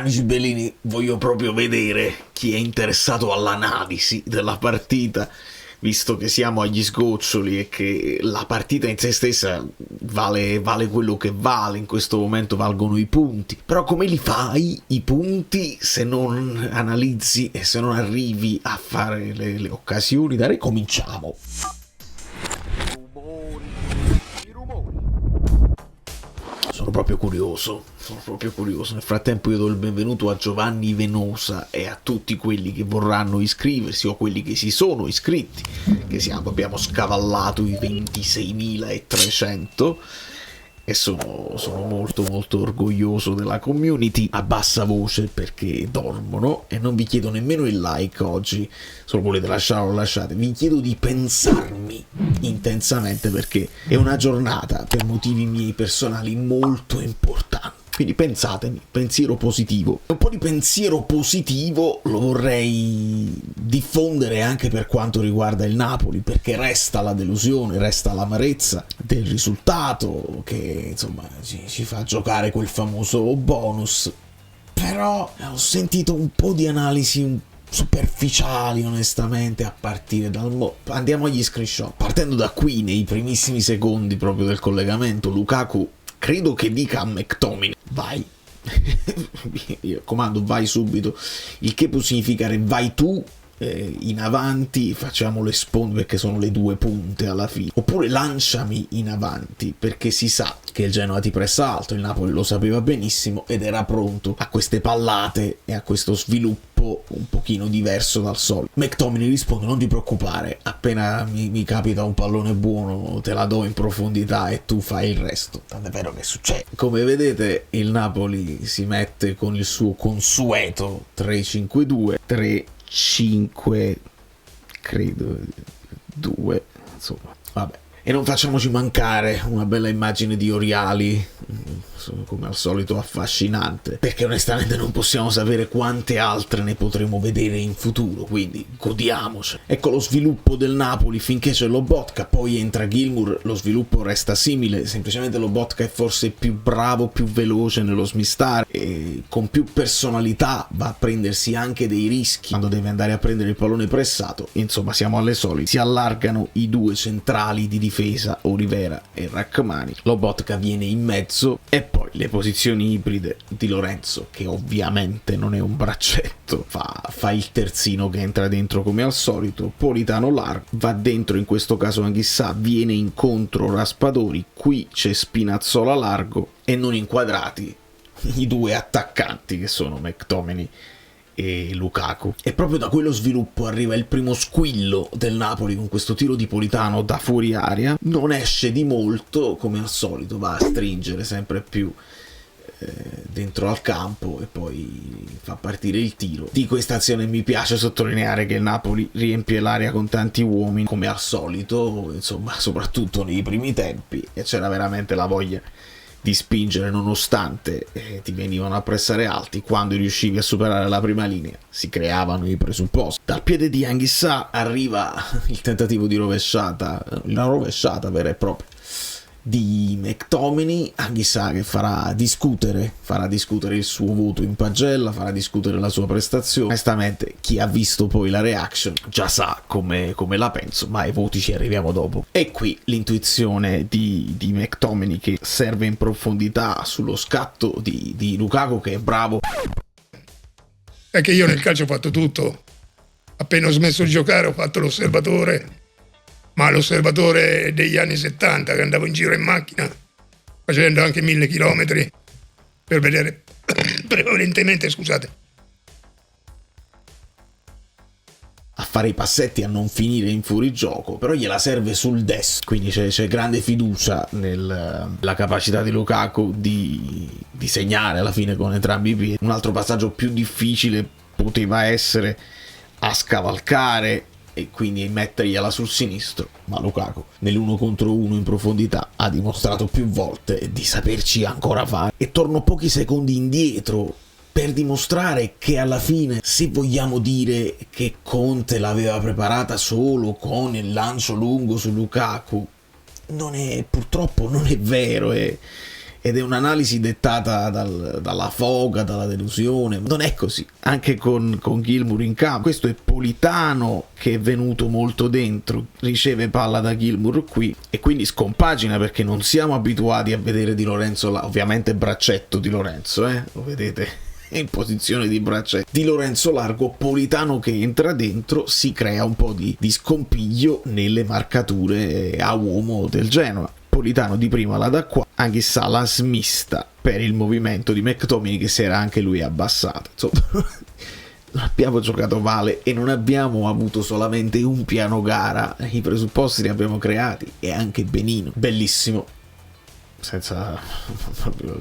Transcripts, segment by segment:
Amici bellini, voglio proprio vedere chi è interessato all'analisi della partita, visto che siamo agli sgoccioli e che la partita in se stessa vale quello che vale, in questo momento valgono i punti. Però come li fai i punti se non analizzi e se non arrivi a fare le occasioni? Dai, cominciamo. Sono proprio curioso. Nel frattempo io do il benvenuto a Giovanni Venosa e a tutti quelli che vorranno iscriversi o quelli che si sono iscritti, che abbiamo scavallato i 26.300 e sono molto orgoglioso della community. A bassa voce perché dormono e non vi chiedo nemmeno il like oggi, se lo volete lasciare lo lasciate, vi chiedo di pensarmi intensamente perché è una giornata per motivi miei personali molto importante. Quindi pensatemi, pensiero positivo. Un po' di pensiero positivo lo vorrei diffondere anche per quanto riguarda il Napoli, perché resta la delusione, resta l'amarezza del risultato che insomma ci fa giocare quel famoso bonus. Però ho sentito un po' di analisi superficiali onestamente a partire dal andiamo agli screenshot. Partendo da qui, nei primissimi secondi proprio del collegamento, Lukaku credo che dica a McTominay vai. Io comando vai subito, il che può significare vai tu in avanti, facciamo le sponde perché sono le due punte alla fine, oppure lanciami in avanti perché si sa che il Genoa ti pressa alto, il Napoli lo sapeva benissimo ed era pronto a queste pallate e a questo sviluppo un pochino diverso dal solito. McTominay risponde: non ti preoccupare, appena mi capita un pallone buono te la do in profondità e tu fai il resto. Tant'è vero che succede. Come vedete il Napoli si mette con il suo consueto 3-5-2, 3-5 credo 2, insomma vabbè. E non facciamoci mancare una bella immagine di Oriali, come al solito affascinante, perché onestamente non possiamo sapere quante altre ne potremo vedere in futuro, quindi godiamoci. Ecco lo sviluppo del Napoli finché c'è Lobotka, poi entra Gilmour, lo sviluppo resta simile, semplicemente Lobotka è forse più bravo, più veloce nello smistare e con più personalità va a prendersi anche dei rischi quando deve andare a prendere il pallone pressato. Insomma siamo alle solite, si allargano i due centrali di difesa, Olivera e Rachmani, Lobotka viene in mezzo e poi le posizioni ibride di Lorenzo, che ovviamente non è un braccetto, fa il terzino che entra dentro come al solito, Politano largo, va dentro in questo caso Anghissà, viene incontro Raspadori, qui c'è Spinazzola largo e non inquadrati i due attaccanti che sono McTominay e Lukaku. E proprio da quello sviluppo arriva il primo squillo del Napoli con questo tiro di Politano da fuori area, non esce di molto come al solito, va a stringere sempre più dentro al campo e poi fa partire il tiro. Di questa azione mi piace sottolineare che il Napoli riempie l'area con tanti uomini come al solito, insomma soprattutto nei primi tempi, e c'era veramente la voglia di spingere nonostante ti venivano a pressare alti. Quando riuscivi a superare la prima linea si creavano i presupposti. Dal piede di Anghissà arriva il tentativo di rovesciata, una rovesciata vera e propria di McTominay. Anghissà che farà discutere il suo voto in pagella, farà discutere la sua prestazione. Onestamente chi ha visto poi la reaction già sa come la penso, ma ai voti ci arriviamo dopo. E qui l'intuizione di McTominay che serve in profondità sullo scatto di Lukaku, che è bravo. È che io nel calcio ho fatto tutto, appena ho smesso di giocare ho fatto l'osservatore, ma l'osservatore degli anni 70, che andavo in giro in macchina facendo anche 1000 chilometri per vedere prevalentemente, a fare i passetti, a non finire in fuorigioco, però gliela serve sul destro, quindi c'è grande fiducia nella capacità di Lukaku di segnare alla fine con entrambi i piedi. Un altro passaggio più difficile poteva essere a scavalcare e quindi mettergliela sul sinistro, ma Lukaku nell'1 contro 1 in profondità ha dimostrato più volte di saperci ancora fare. E torno pochi secondi indietro per dimostrare che alla fine, se vogliamo dire che Conte l'aveva preparata solo con il lancio lungo su Lukaku, purtroppo non è vero, e ed è un'analisi dettata dalla foga, dalla delusione. Non è così, anche con Gilmour in campo. Questo è Politano che è venuto molto dentro, riceve palla da Gilmour qui e quindi scompagina, perché non siamo abituati a vedere Di Lorenzo là. Ovviamente braccetto Di Lorenzo, lo vedete in posizione di braccetto. Di Lorenzo largo, Politano che entra dentro, si crea un po' di scompiglio nelle marcature a uomo del Genoa. Politano di prima la dà qua, Anguissa la smista per il movimento di McTominay che si era anche lui abbassato. Insomma, non abbiamo giocato male e non abbiamo avuto solamente un piano gara, i presupposti li abbiamo creati e anche benino. Bellissimo, senza...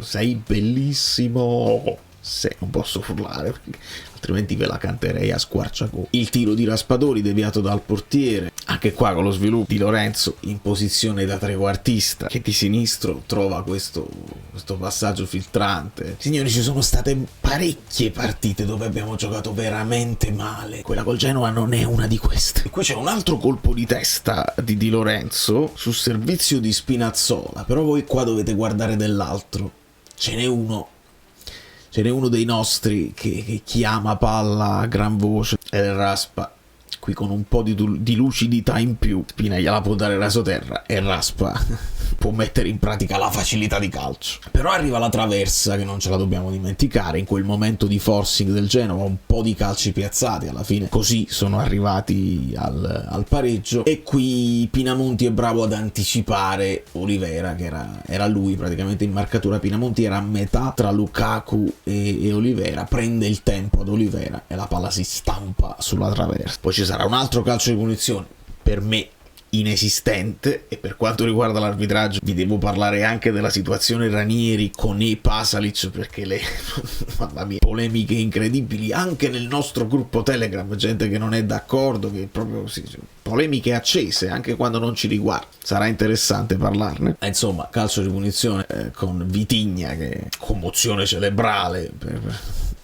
sei bellissimo, se non posso urlare perché altrimenti ve la canterei a squarciagola. Il tiro di Raspadori deviato dal portiere, anche qua con lo sviluppo di Lorenzo in posizione da trequartista che di sinistro trova questo passaggio filtrante. Signori, ci sono state parecchie partite dove abbiamo giocato veramente male, quella col Genoa non è una di queste. E qui c'è un altro colpo di testa di Lorenzo su servizio di Spinazzola, però voi qua dovete guardare dell'altro. Ce n'è uno dei nostri che chiama palla a gran voce, è Raspa. Qui con un po' di lucidità in più Spina gliela può dare rasoterra e Raspa può mettere in pratica la facilità di calcio. Però arriva la traversa, che non ce la dobbiamo dimenticare, in quel momento di forcing del Genova, un po' di calci piazzati alla fine, così sono arrivati al pareggio. E qui Pinamonti è bravo ad anticipare Olivera, che era lui praticamente in marcatura. Pinamonti era a metà tra Lukaku e Olivera, prende il tempo ad Olivera e la palla si stampa sulla traversa. Poi ci sarà un altro calcio di punizione, per me inesistente, e per quanto riguarda l'arbitraggio vi devo parlare anche della situazione Ranieri con Pasalic, perché le mamma mia, polemiche incredibili anche nel nostro gruppo Telegram, gente che non è d'accordo, che proprio polemiche accese anche quando non ci riguarda. Sarà interessante parlarne. Insomma, calcio di punizione con Vitigna che commozione cerebrale per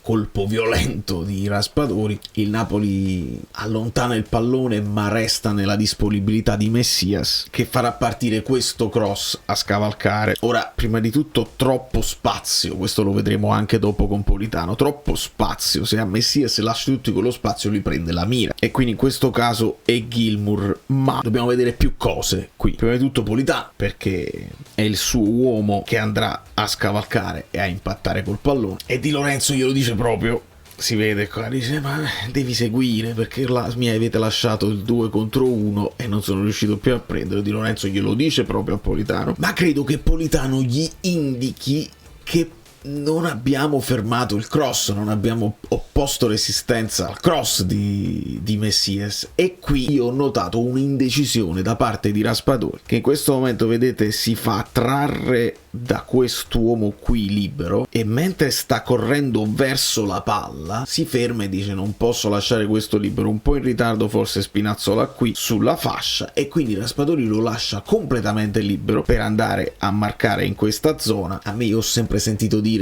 colpo violento di Raspadori. Il Napoli allontana il pallone ma resta nella disponibilità di Messias, che farà partire questo cross a scavalcare. Ora, prima di tutto, troppo spazio, questo lo vedremo anche dopo con Politano, troppo spazio. Se a Messias lasci tutti quello spazio lui prende la mira, e quindi in questo caso è Gilmour, ma dobbiamo vedere più cose qui. Prima di tutto Politano, perché è il suo uomo che andrà a scavalcare e a impattare col pallone, e Di Lorenzo glielo dice proprio, si vede qua, dice ma devi seguire perché mi avete lasciato il 2 contro 1 e non sono riuscito più a prendere. Di Lorenzo glielo dice proprio a Politano, ma credo che Politano gli indichi che non abbiamo fermato il cross, non abbiamo opposto resistenza al cross di Messias. E qui io ho notato un'indecisione da parte di Raspadori, che in questo momento vedete si fa trarre da quest'uomo qui libero, e mentre sta correndo verso la palla si ferma e dice non posso lasciare questo libero. Un po' in ritardo forse Spinazzola qui sulla fascia, e quindi Raspadori lo lascia completamente libero per andare a marcare in questa zona. A me, io ho sempre sentito dire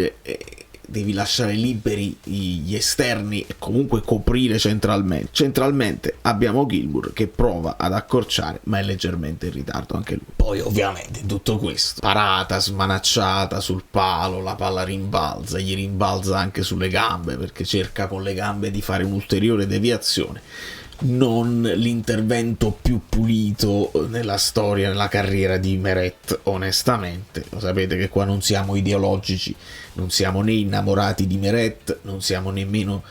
devi lasciare liberi gli esterni e comunque coprire centralmente abbiamo Gilmour che prova ad accorciare ma è leggermente in ritardo anche lui. Poi ovviamente in tutto questo, parata smanacciata sul palo, la palla rimbalza, gli rimbalza anche sulle gambe perché cerca con le gambe di fare un'ulteriore deviazione. Non l'intervento più pulito nella storia, nella carriera di Meret, onestamente. Lo sapete che qua non siamo ideologici, non siamo né innamorati di Meret, non siamo nemmeno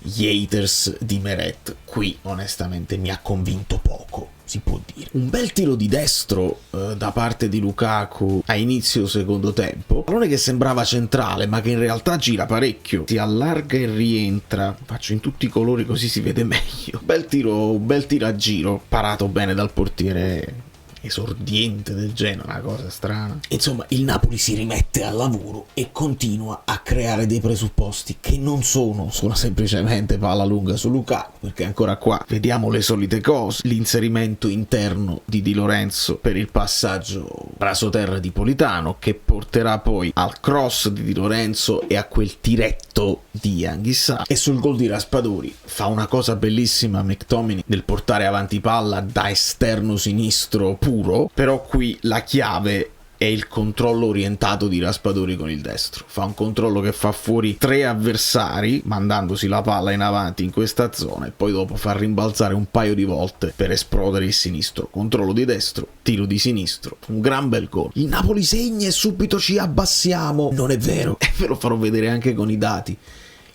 gli haters di Meret. Qui onestamente mi ha convinto poco, si può dire. Un bel tiro di destro da parte di Lukaku a inizio secondo tempo, pallone che sembrava centrale ma che in realtà gira parecchio, si allarga e rientra. Faccio in tutti i colori così si vede meglio. Un bel tiro a giro, parato bene dal portiere esordiente del Genoa, una cosa strana. Insomma, il Napoli si rimette al lavoro e continua a creare dei presupposti che non sono semplicemente palla lunga su Lukaku, perché ancora qua vediamo le solite cose: l'inserimento interno di Di Lorenzo per il passaggio rasoterra di Politano, che porterà poi al cross di Di Lorenzo e a quel tiretto di Anguissa. E sul gol di Raspadori fa una cosa bellissima McTominay nel portare avanti palla da esterno sinistro puro, però qui la chiave è il controllo orientato di Raspadori con il destro. Fa un controllo che fa fuori 3 avversari mandandosi la palla in avanti in questa zona e poi dopo fa rimbalzare un paio di volte per esplodere il sinistro. Controllo di destro, tiro di sinistro, un gran bel gol. Il Napoli segna e subito ci abbassiamo. Non è vero, e ve lo farò vedere anche con i dati.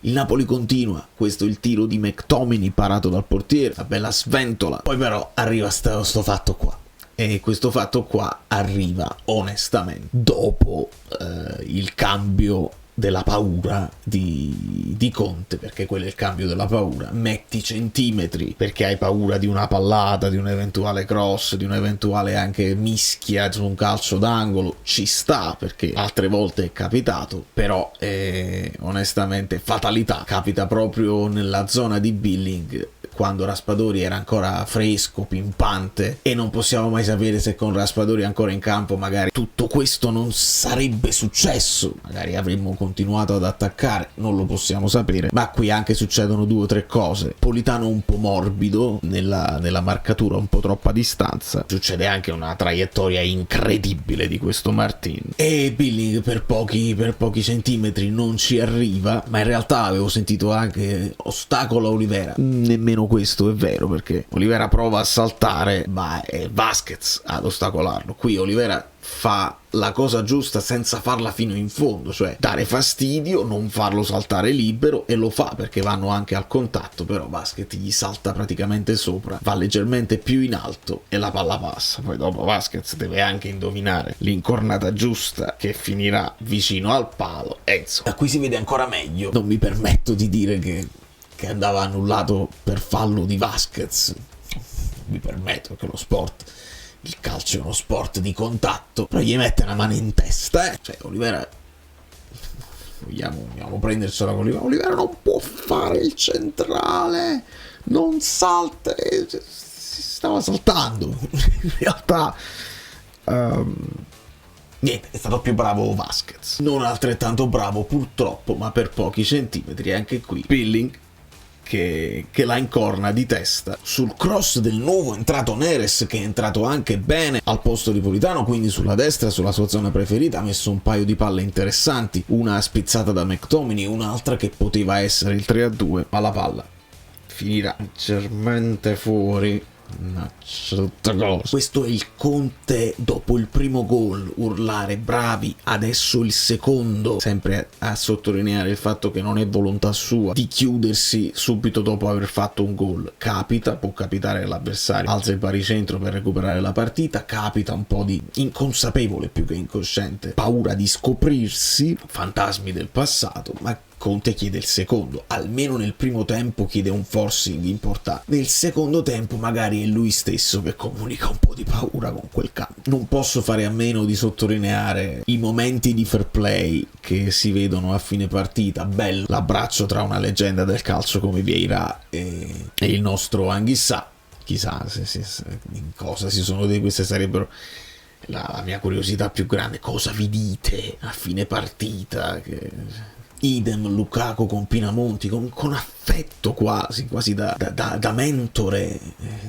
Il Napoli continua, questo è il tiro di McTominay parato dal portiere, una bella sventola, poi però arriva sto fatto qua. E questo fatto qua arriva onestamente dopo il cambio della paura di Conte, perché quello è il cambio della paura. Metti centimetri perché hai paura di una pallata, di un eventuale cross, di un'eventuale anche mischia su un calcio d'angolo, ci sta perché altre volte è capitato, però onestamente fatalità, capita proprio nella zona di Billing quando Raspadori era ancora fresco, pimpante, e non possiamo mai sapere se con Raspadori ancora in campo magari tutto questo non sarebbe successo, magari avremmo continuato ad attaccare, non lo possiamo sapere, ma qui anche succedono 2 o 3 cose. Politano un po' morbido nella marcatura, un po' troppa distanza, succede anche una traiettoria incredibile di questo Martin, e Billing per pochi centimetri non ci arriva, ma in realtà avevo sentito anche ostacola Olivera. Nemmeno questo è vero, perché Olivera prova a saltare ma è Vasquez ad ostacolarlo. Qui Olivera fa la cosa giusta senza farla fino in fondo, cioè dare fastidio, non farlo saltare libero, e lo fa perché vanno anche al contatto, però Vasquez gli salta praticamente sopra, va leggermente più in alto e la palla passa. Poi dopo Vasquez deve anche indovinare l'incornata giusta che finirà vicino al palo, e insomma da qui si vede ancora meglio. Non mi permetto di dire che andava annullato per fallo di Vasquez, mi permetto, perché lo sport, il calcio è uno sport di contatto, però gli mette una mano in testa, cioè Olivera, vogliamo prendersela con Olivera. Olivera non può fare il centrale, non salta, si stava saltando in realtà. Niente, è stato più bravo Vasquez, non altrettanto bravo purtroppo, ma per pochi centimetri anche qui Billing che la incorna di testa sul cross del nuovo entrato Neres, che è entrato anche bene al posto di Politano, quindi sulla destra, sulla sua zona preferita. Ha messo un paio di palle interessanti, una spizzata da McTominay, un'altra che poteva essere il 3-2, ma la palla finirà leggermente fuori. Questo è il Conte dopo il primo gol, urlare bravi, adesso il secondo, sempre a sottolineare il fatto che non è volontà sua di chiudersi subito dopo aver fatto un gol. Capita, può capitare che l'avversario alza il baricentro per recuperare la partita, capita un po' di inconsapevole più che incosciente paura di scoprirsi, fantasmi del passato, ma Conte chiede il secondo, almeno nel primo tempo chiede un forcing importante, nel secondo tempo magari è lui stesso che comunica un po' di paura con quel cambio. Non posso fare a meno di sottolineare i momenti di fair play che si vedono a fine partita. Bello l'abbraccio tra una leggenda del calcio come Vieira e il nostro Anghissà. Chissà in cosa si sono detto, queste sarebbero la mia curiosità più grande. Cosa vi dite a fine partita? Idem Lukaku con Pinamonti, con affetto quasi da mentore,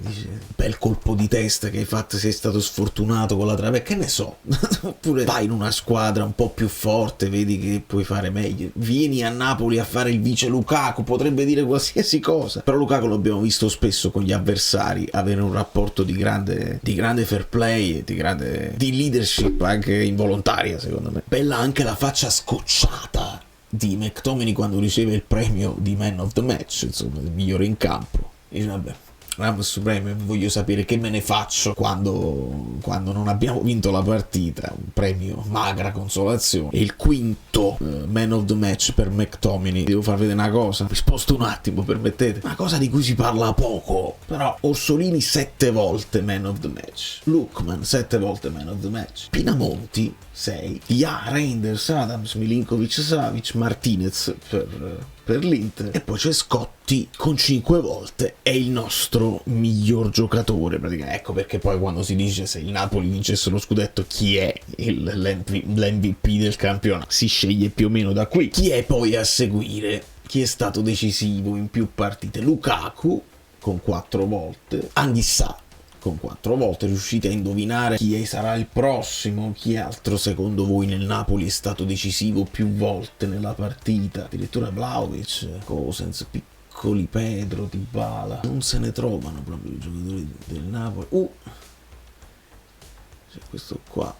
dice, bel colpo di testa che hai fatto, sei stato sfortunato con la trave, che ne so. Oppure vai in una squadra un po' più forte, vedi che puoi fare meglio, vieni a Napoli a fare il vice Lukaku, potrebbe dire qualsiasi cosa. Però Lukaku l'abbiamo visto spesso con gli avversari avere un rapporto di grande fair play, di leadership anche involontaria, secondo me. Bella anche la faccia scocciata di McTominay quando riceve il premio di Man of the Match, insomma, il migliore in campo. E dice, vabbè, Ramos Supreme, voglio sapere che me ne faccio quando non abbiamo vinto la partita, un premio magra consolazione. E il quinto Man of the Match per McTominay. Devo far vedere una cosa, mi sposto un attimo, permettete, una cosa di cui si parla poco, però Orsolini 7 volte Man of the Match, Lookman 7 volte Man of the Match, Pinamonti 6, Reinders, Adams, Milinkovic-Savic, Martinez per l'Inter, e poi c'è Scotti con 5 volte, è il nostro miglior giocatore praticamente. Ecco perché poi quando si dice se il Napoli vincesse lo scudetto chi è l'MVP del campionato, si sceglie più o meno da qui. Chi è poi a seguire? Chi è stato decisivo in più partite? Lukaku con 4 volte, Anghissà con 4 volte. Riuscite a indovinare chi sarà il prossimo? Chi altro secondo voi nel Napoli è stato decisivo più volte nella partita? Addirittura Vlahovic, Gosens, Piccoli, Pedro, Dybala. Non se ne trovano proprio i giocatori del Napoli. C'è questo qua.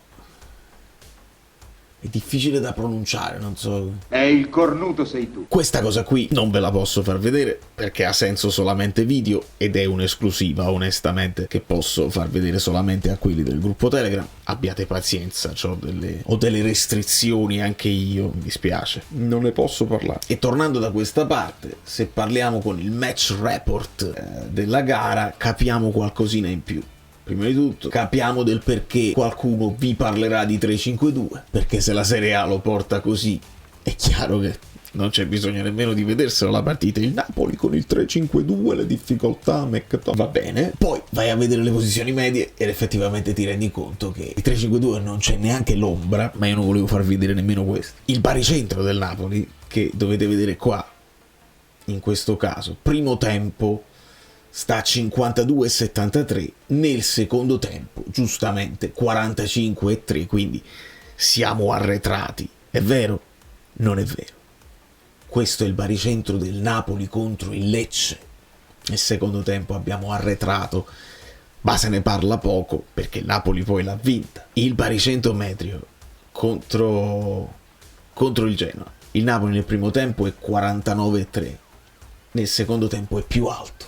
È difficile da pronunciare, non so. È il cornuto sei tu. Questa cosa qui non ve la posso far vedere perché ha senso solamente video ed è un'esclusiva, onestamente, che posso far vedere solamente a quelli del gruppo Telegram. Abbiate pazienza, ho delle restrizioni anche io, mi dispiace. Non ne posso parlare. E tornando da questa parte, se parliamo con il match report della gara, capiamo qualcosina in più. Prima di tutto capiamo del perché qualcuno vi parlerà di 3-5-2, perché se la Serie A lo porta così è chiaro che non c'è bisogno nemmeno di vedersela la partita. Il Napoli con il 3-5-2, le difficoltà, va bene. Poi vai a vedere le posizioni medie ed effettivamente ti rendi conto che il 3-5-2 non c'è neanche l'ombra, ma io non volevo far vedere nemmeno questo. Il baricentro del Napoli, che dovete vedere qua, in questo caso, primo tempo sta a 52,73, nel secondo tempo giustamente 45,3, quindi siamo arretrati. È vero? Non è vero. Questo è il baricentro del Napoli contro il Lecce. Nel secondo tempo abbiamo arretrato, ma se ne parla poco perché il Napoli poi l'ha vinta. Il baricentro medio contro il Genoa. Il Napoli nel primo tempo è 49,3, nel secondo tempo è più alto,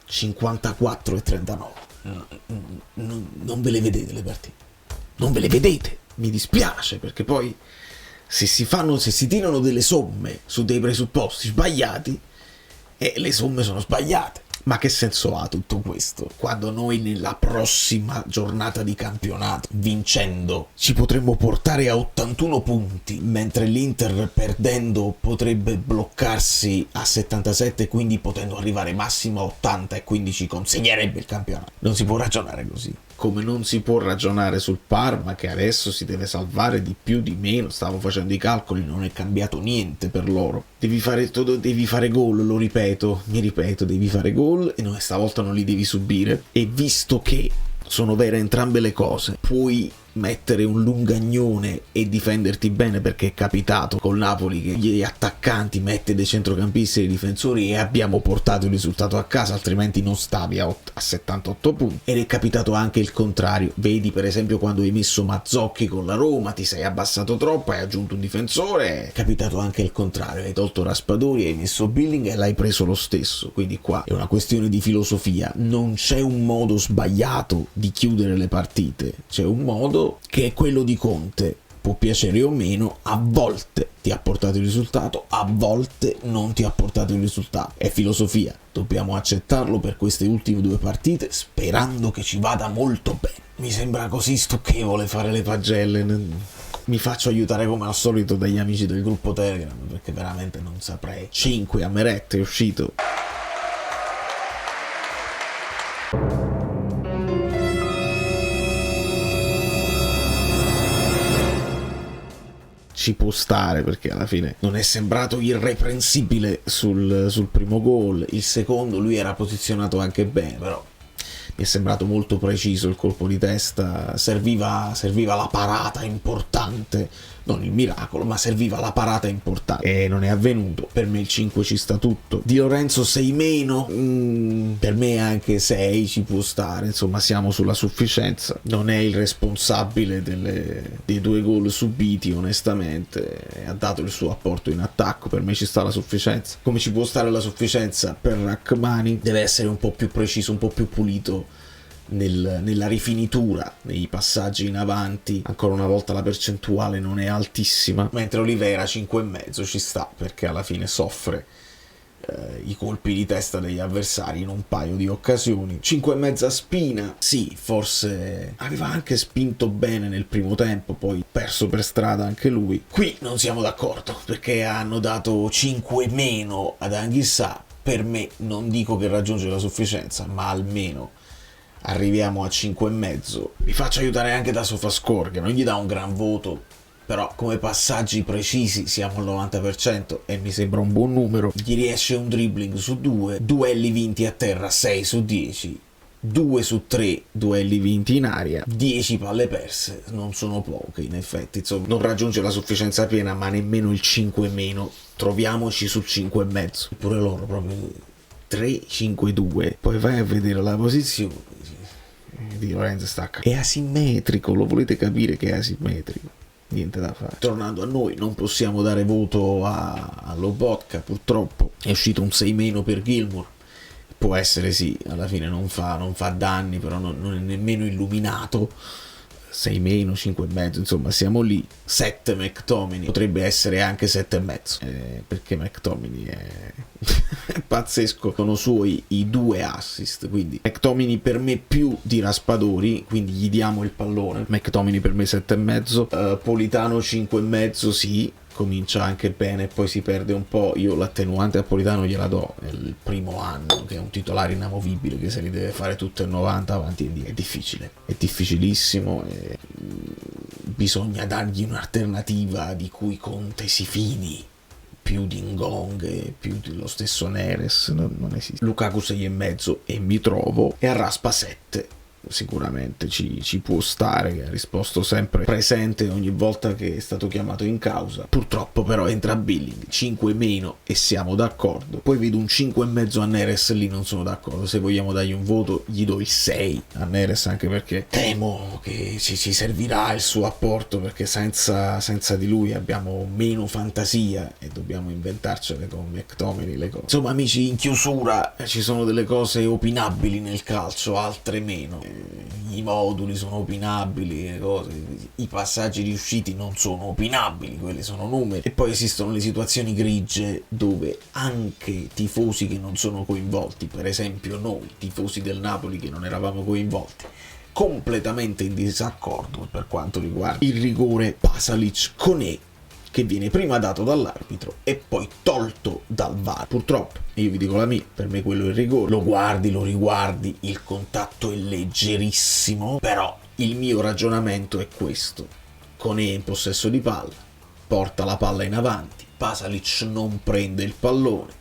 54,39. Non ve le vedete le partite, non ve le vedete, mi dispiace, perché poi se si tirano delle somme su dei presupposti sbagliati, le somme sono sbagliate. Ma che senso ha tutto questo quando noi nella prossima giornata di campionato, vincendo, ci potremmo portare a 81 punti, mentre l'Inter perdendo potrebbe bloccarsi a 77, quindi potendo arrivare massimo a 80 e quindi ci consegnerebbe il campionato? Non si può ragionare così. Come non si può ragionare sul Parma, che adesso si deve salvare di più di meno. Stavo facendo i calcoli, non è cambiato niente per loro. Devi fare gol, lo ripeto, devi fare gol e noi stavolta non li devi subire. E visto che sono vere entrambe le cose, puoi mettere un lungagnone e difenderti bene, perché è capitato col Napoli che gli attaccanti mette dei centrocampisti e dei difensori e abbiamo portato il risultato a casa, altrimenti non stavi a 78 punti. Ed è capitato anche il contrario, vedi per esempio quando hai messo Mazzocchi con la Roma, ti sei abbassato troppo, hai aggiunto un difensore. È capitato anche il contrario, hai tolto Raspadori, hai messo Billing e l'hai preso lo stesso. Quindi qua è una questione di filosofia, non c'è un modo sbagliato di chiudere le partite, c'è un modo che è quello di Conte. Può piacere o meno, a volte ti ha portato il risultato, a volte non ti ha portato il risultato. È filosofia, dobbiamo accettarlo per queste ultime 2 partite, sperando che ci vada molto bene. Mi sembra così stucchevole fare le pagelle. Mi faccio aiutare come al solito dagli amici del gruppo Telegram, perché veramente non saprei. 5 a Meret è uscito. Ci può stare, perché alla fine non è sembrato irreprensibile sul primo gol. Il secondo lui era posizionato anche bene, però mi è sembrato molto preciso il colpo di testa. Serviva la parata importante, non il miracolo, ma serviva la parata importante e non è avvenuto. Per me il 5 ci sta tutto. Di Lorenzo 6 meno, per me anche 6 ci può stare, insomma siamo sulla sufficienza. Non è il responsabile dei 2 gol subiti, onestamente, ha dato il suo apporto in attacco, per me ci sta la sufficienza. Come ci può stare la sufficienza per Rachmani, deve essere un po' più preciso, un po' più pulito nella rifinitura, nei passaggi in avanti. Ancora una volta la percentuale non è altissima, mentre Olivera 5,5 ci sta, perché alla fine soffre i colpi di testa degli avversari in un paio di occasioni. 5,5 Spina, sì, forse aveva anche spinto bene nel primo tempo, poi perso per strada anche lui. Qui non siamo d'accordo, perché hanno dato 5 meno ad Anghissà. Per me non dico che raggiunge la sufficienza, ma almeno arriviamo a 5,5. Mi faccio aiutare anche da Sofascore, che non gli dà un gran voto, però come passaggi precisi siamo al 90% e mi sembra un buon numero. Gli riesce un dribbling su 2, duelli vinti a terra 6 su 10, 2 su 3 duelli vinti in aria, 10 palle perse, non sono poche in effetti, insomma, non raggiunge la sufficienza piena, ma nemmeno il 5 meno, troviamoci sul 5 e mezzo, pure loro proprio 3-5-2, poi vai a vedere la posizione di Lorenzo stacca, è asimmetrico, lo volete capire che è asimmetrico, niente da fare. Tornando a noi, non possiamo dare voto a Lobotka, purtroppo è uscito un 6 meno per Gilmour. Può essere sì, alla fine non fa danni, però non è nemmeno illuminato. 6 meno, 5 e mezzo, insomma siamo lì. 7 McTominay, potrebbe essere anche 7 e mezzo, perché McTominay è pazzesco. Sono suoi i 2 assist, quindi McTominay per me più di Raspadori, quindi gli diamo il pallone. McTominay per me 7 e mezzo, Politano 5 e mezzo, sì, comincia anche bene, poi si perde un po'. Io l'attenuante a Politano gliela do, è il primo anno che è un titolare inamovibile, che se li deve fare tutto il 90 avanti e indietro è difficile, è difficilissimo, e bisogna dargli un'alternativa di cui Conte si fidi, più di Ngong, più dello stesso Neres, non esiste. Lukaku 6 e mezzo e mi trovo, e a Raspa 7 sicuramente ci può stare, che ha risposto sempre presente ogni volta che è stato chiamato in causa. Purtroppo però entra Billing 5 meno e siamo d'accordo. Poi vedo un 5 e mezzo a Neres, lì non sono d'accordo. Se vogliamo dargli un voto gli do il 6 a Neres, anche perché temo che ci servirà il suo apporto, perché senza di lui abbiamo meno fantasia e dobbiamo inventarcele con McTominay le cose. Insomma amici, in chiusura ci sono delle cose opinabili nel calcio, altre meno. I moduli sono opinabili, le cose, i passaggi riusciti non sono opinabili, quelli sono numeri. E poi esistono le situazioni grigie dove anche tifosi che non sono coinvolti, per esempio noi tifosi del Napoli che non eravamo coinvolti, completamente in disaccordo per quanto riguarda il rigore Pasalic-Koné, che viene prima dato dall'arbitro e poi tolto dal VAR. Purtroppo, io vi dico la mia, per me quello è il rigore. Lo guardi, lo riguardi, il contatto è leggerissimo, però il mio ragionamento è questo: Koné è in possesso di palla, porta la palla in avanti, Pasalic non prende il pallone,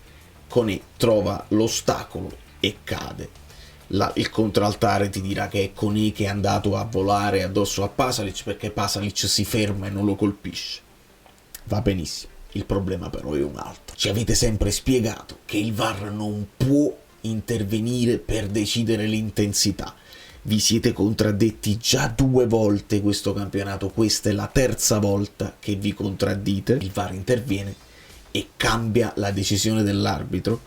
Koné trova l'ostacolo e cade. Il contraltare ti dirà che è Koné che è andato a volare addosso a Pasalic, perché Pasalic si ferma e non lo colpisce. Va benissimo, il problema però è un altro. Ci avete sempre spiegato che il VAR non può intervenire per decidere l'intensità. Vi siete contraddetti già 2 volte questo campionato, questa è la 3ª volta che vi contraddite. Il VAR interviene e cambia la decisione dell'arbitro,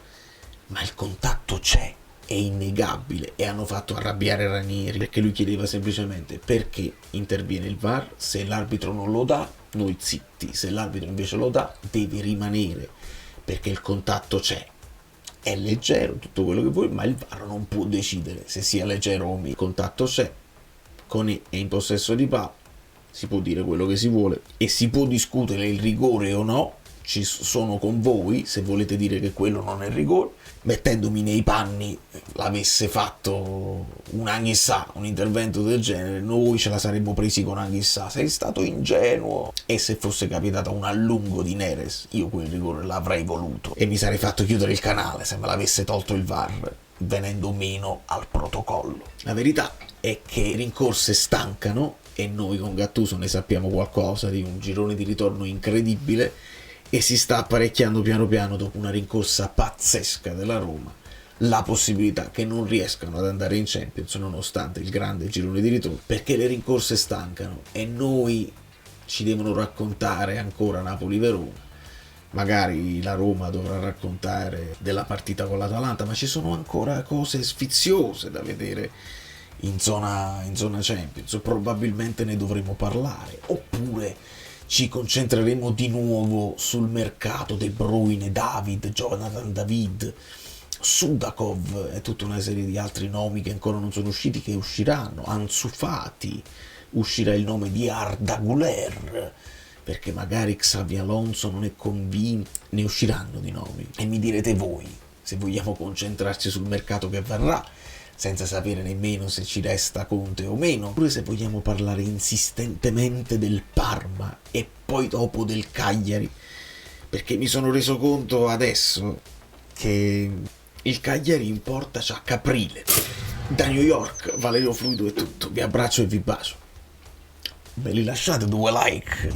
ma il contatto c'è, è innegabile, e hanno fatto arrabbiare Ranieri, perché lui chiedeva semplicemente perché interviene il VAR. Se l'arbitro non lo dà, noi zitti. Se l'arbitro invece lo dà, deve rimanere, perché il contatto c'è. È leggero, tutto quello che vuoi, ma il VAR non può decidere se sia leggero o meno. Il contatto c'è, Koné è in possesso di palla, si può dire quello che si vuole e si può discutere il rigore o no. Ci sono con voi se volete dire che quello non è rigore. Mettendomi nei panni, l'avesse fatto un Anghissà, un intervento del genere, noi ce la saremmo presi con Anghissà. Sei stato ingenuo. E se fosse capitato un allungo di Neres, io quel rigore l'avrei voluto e mi sarei fatto chiudere il canale se me l'avesse tolto il VAR, venendo meno al protocollo. La verità è che le rincorse stancano e noi con Gattuso ne sappiamo qualcosa di un girone di ritorno incredibile, e si sta apparecchiando piano piano, dopo una rincorsa pazzesca della Roma, la possibilità che non riescano ad andare in Champions nonostante il grande girone di ritorno, perché le rincorse stancano e noi ci devono raccontare ancora Napoli-Verona. Magari la Roma dovrà raccontare della partita con l'Atalanta, ma ci sono ancora cose sfiziose da vedere in zona Champions. Probabilmente ne dovremo parlare, oppure ci concentreremo di nuovo sul mercato De Bruyne, David, Jonathan David, Sudakov e tutta una serie di altri nomi che ancora non sono usciti, che usciranno. Ansu Fati, uscirà il nome di Arda Güler, perché magari Xavi Alonso non è convinto. Ne usciranno di nomi e mi direte voi se vogliamo concentrarci sul mercato che verrà, senza sapere nemmeno se ci resta Conte o meno, oppure se vogliamo parlare insistentemente del Parma e poi dopo del Cagliari, perché mi sono reso conto adesso che il Cagliari in porta c'ha Caprile. Da New York, Valerio Fluido è tutto. Vi abbraccio e vi bacio. Ve li lasciate 2 like.